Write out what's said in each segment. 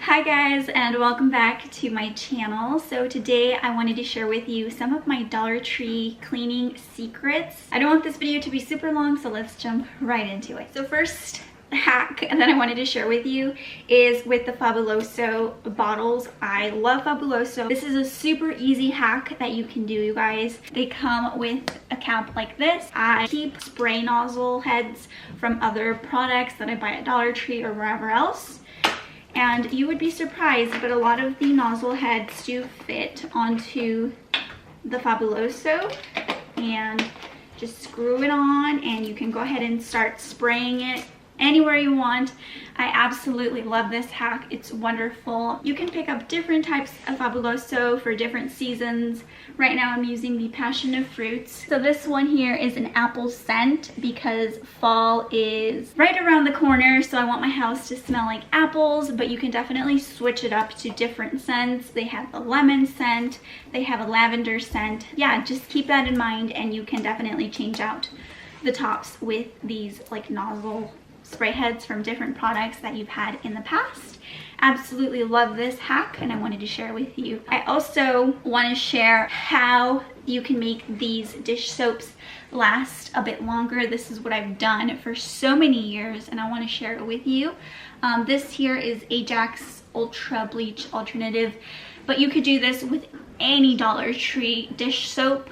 Hi guys, and welcome back to my channel. So today I wanted to share with you some of my Dollar Tree cleaning secrets. I don't want this video to be super long, so let's jump right into it. So first hack and then I wanted to share with you is with the Fabuloso bottles. I love Fabuloso. This is a super easy hack that you can do, you guys. They come with a cap like this. I keep spray nozzle heads from other products that I buy at Dollar Tree or wherever else. And you would be surprised, but a lot of the nozzle heads do fit onto the Fabuloso, and just screw it on and you can go ahead and start spraying it anywhere you want. I absolutely love this hack. It's wonderful. You can pick up different types of Fabuloso for different seasons. Right now I'm using the Passion of Fruits. So this one here is an apple scent because fall is right around the corner, so I want my house to smell like apples, but you can definitely switch it up to different scents. They have a lemon scent, they have a lavender scent. Yeah, just keep that in mind and you can definitely change out the tops with these like nozzle spray heads from different products that you've had in the past. Absolutely love this hack and I wanted to share with you. I also want to share how you can make these dish soaps last a bit longer. This is what I've done for so many years and I want to share it with you. This here is Ajax Ultra Bleach Alternative, but you could do this with any Dollar Tree dish soap.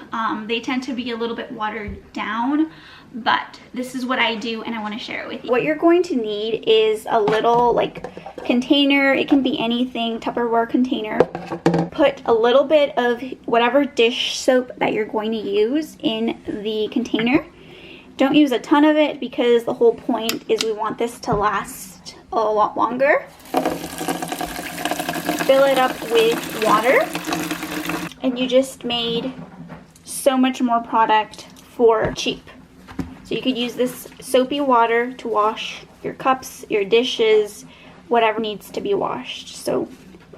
They tend to be a little bit watered down, but this is what I do and I want to share it with you. What you're going to need is a little like container. It can be anything, Tupperware container. Put a little bit of whatever dish soap that you're going to use in the container. Don't use a ton of it because the whole point is we want this to last a lot longer. Fill it up with water and you just made so much more product for cheap. So you could use this soapy water to wash your cups, your dishes, whatever needs to be washed. So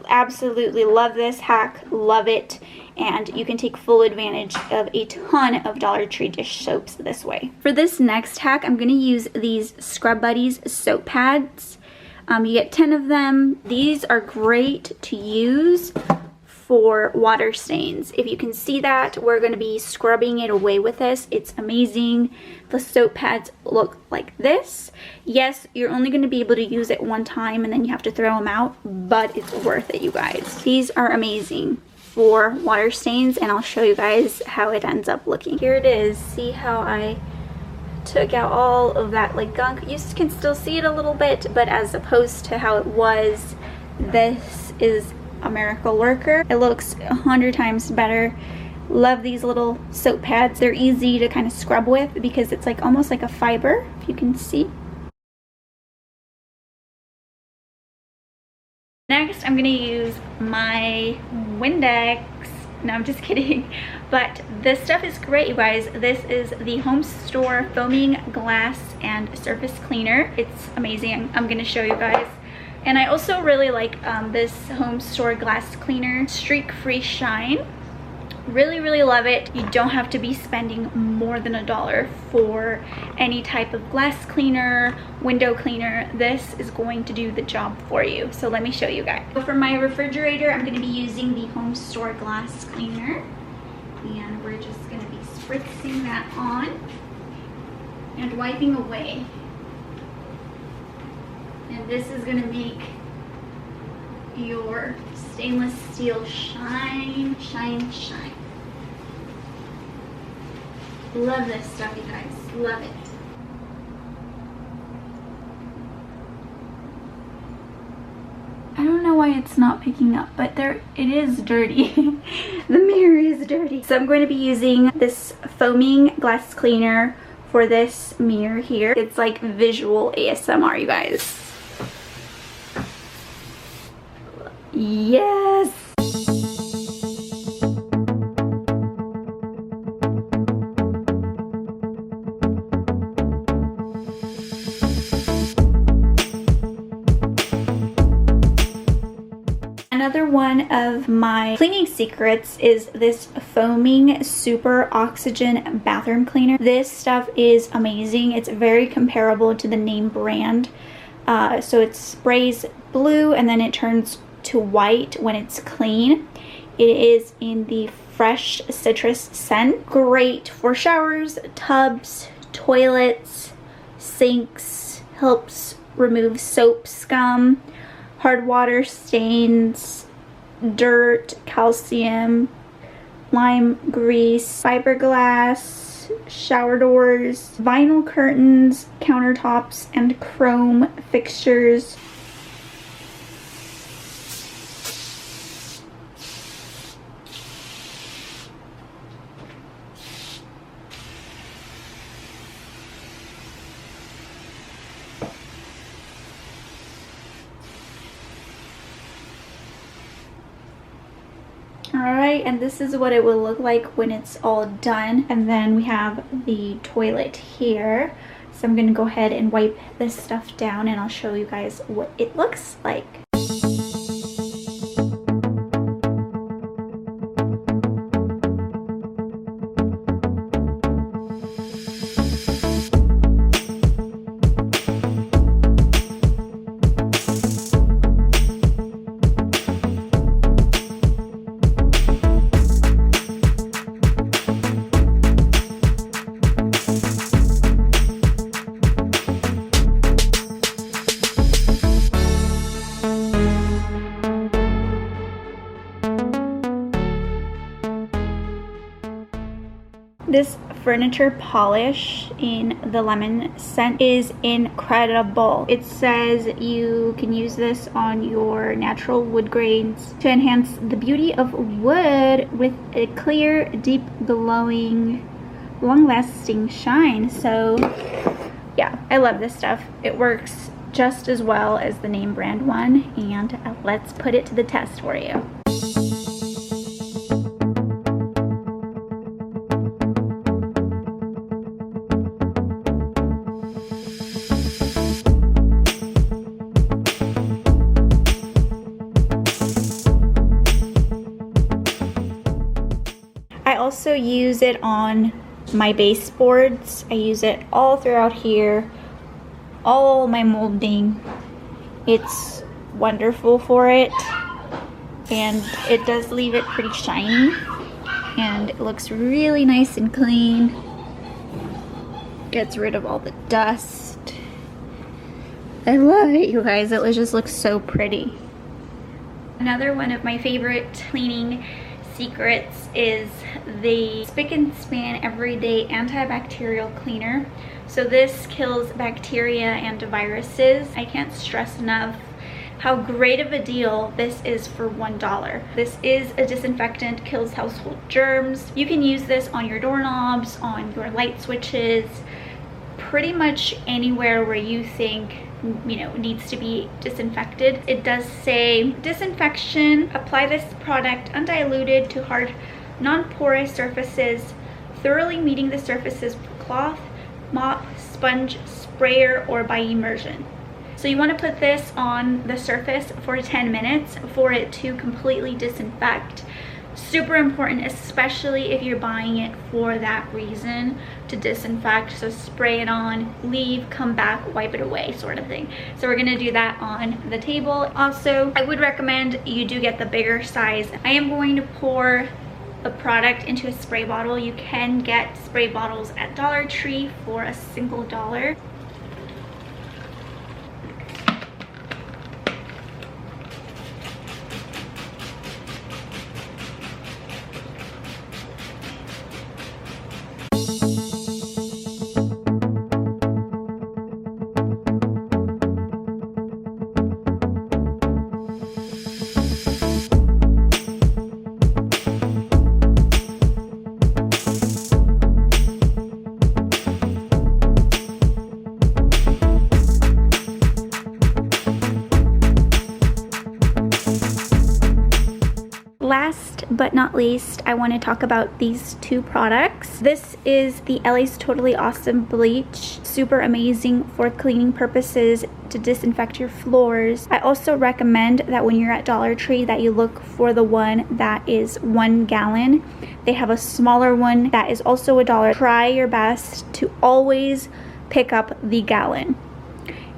absolutely love this hack, love it, and you can take full advantage of a ton of Dollar Tree dish soaps this way. For this next hack, I'm going to use these Scrub Buddies soap pads. You get 10 of them. These are great to use for water stains. If you can see that, we're going to be scrubbing it away with this. It's amazing. The soap pads look like this. Yes, you're only going to be able to use it one time and then you have to throw them out, but it's worth it, you guys. These are amazing for water stains and I'll show you guys how it ends up looking. Here it is. See how I took out all of that like gunk? You can still see it a little bit, but as opposed to how it was, this is a miracle worker. It looks 100 times better. Love these little soap pads. They're easy to kind of scrub with because it's like almost like a fiber, if you can see. Next, I'm gonna use my Windex. No, I'm just kidding. But this stuff is great, you guys. This is the Home Store Foaming Glass and Surface Cleaner. It's amazing. I'm gonna show you guys. And I also really like this Home Store Glass Cleaner, Streak Free Shine. Really love it. You don't have to be spending more than $1 for any type of glass cleaner, window cleaner. This is going to do the job for you. So let me show you guys. So for my refrigerator, I'm going to be using the Home Store Glass Cleaner. And we're just going to be spritzing that on and wiping away. And this is going to make your stainless steel shine. Love this stuff, you guys. Love it. I don't know why it's not picking up, but it is dirty. The mirror is dirty. So I'm going to be using this foaming glass cleaner for this mirror here. It's like visual ASMR, you guys. Yes! Another one of my cleaning secrets is this foaming super oxygen bathroom cleaner. This stuff is amazing. It's very comparable to the name brand. So it sprays blue and then it turns to white when it's clean. It is in the fresh citrus scent. Great for showers, tubs, toilets, sinks. Helps remove soap scum, hard water stains, dirt, calcium, lime grease, fiberglass, shower doors, vinyl curtains, countertops, and chrome fixtures. Alright, and this is what it will look like when it's all done. And then we have the toilet here. So I'm going to go ahead and wipe this stuff down and I'll show you guys what it looks like. This furniture polish in the lemon scent is incredible. It says you can use this on your natural wood grains to enhance the beauty of wood with a clear, deep, glowing, long-lasting shine. So yeah, I love this stuff. It works just as well as the name brand one, and let's put it to the test for you. I also use it on my baseboards. I use it all throughout here, all my molding. It's wonderful for it, and it does leave it pretty shiny, and it looks really nice and clean. Gets rid of all the dust. I love it, you guys. It just looks so pretty. Another one of my favorite cleaning secrets is the Spick and Span Everyday Antibacterial Cleaner. So this kills bacteria and viruses. I can't stress enough how great of a deal this is for $1. This is a disinfectant, kills household germs. You can use this on your doorknobs, on your light switches, pretty much anywhere where you think needs to be disinfected. It does say disinfection. Apply this product undiluted to hard, non-porous surfaces, thoroughly meeting the surfaces with cloth, mop, sponge, sprayer, or by immersion. So you want to put this on the surface for 10 minutes for it to completely disinfect. Super important, especially if you're buying it for that reason, to disinfect. So spray it on, leave, come back, wipe it away, sort of thing. So we're gonna do that on the table. Also, I would recommend you do get the bigger size. I am going to pour the product into a spray bottle. You can get spray bottles at Dollar Tree for a single $1. Last but not least, I want to talk about these two products. This is the LA's Totally Awesome Bleach. Super amazing for cleaning purposes, to disinfect your floors. I also recommend that when you're at Dollar Tree that you look for the one that is 1 gallon. They have a smaller one that is also $1. Try your best to always pick up the gallon.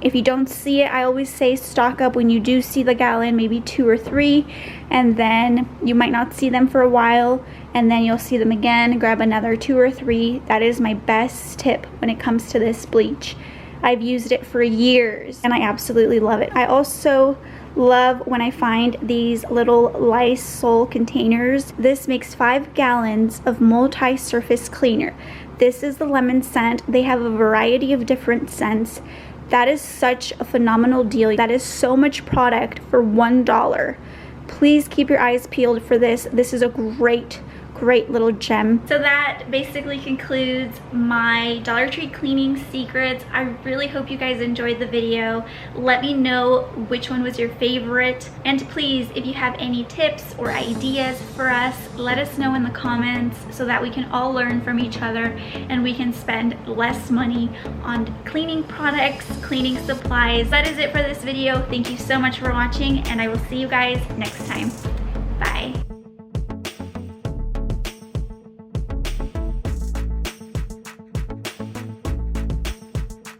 If you don't see it, I always say stock up when you do see the gallon, maybe 2 or 3, and then you might not see them for a while, and then you'll see them again. Grab another 2 or 3. That is my best tip when it comes to this bleach. I've used it for years and I absolutely love it. I also love when I find these little Lysol containers. This makes 5 gallons of multi-surface cleaner. This is the lemon scent. They have a variety of different scents. That is such a phenomenal deal. That is so much product for $1. Please keep your eyes peeled for this. This is a great little gem. So that basically concludes my Dollar Tree cleaning secrets. I really hope you guys enjoyed the video. Let me know which one was your favorite, and please, if you have any tips or ideas for us, let us know in the comments so that we can all learn from each other and we can spend less money on cleaning products, cleaning supplies. That is it for this video. Thank you so much for watching, and I will see you guys next time.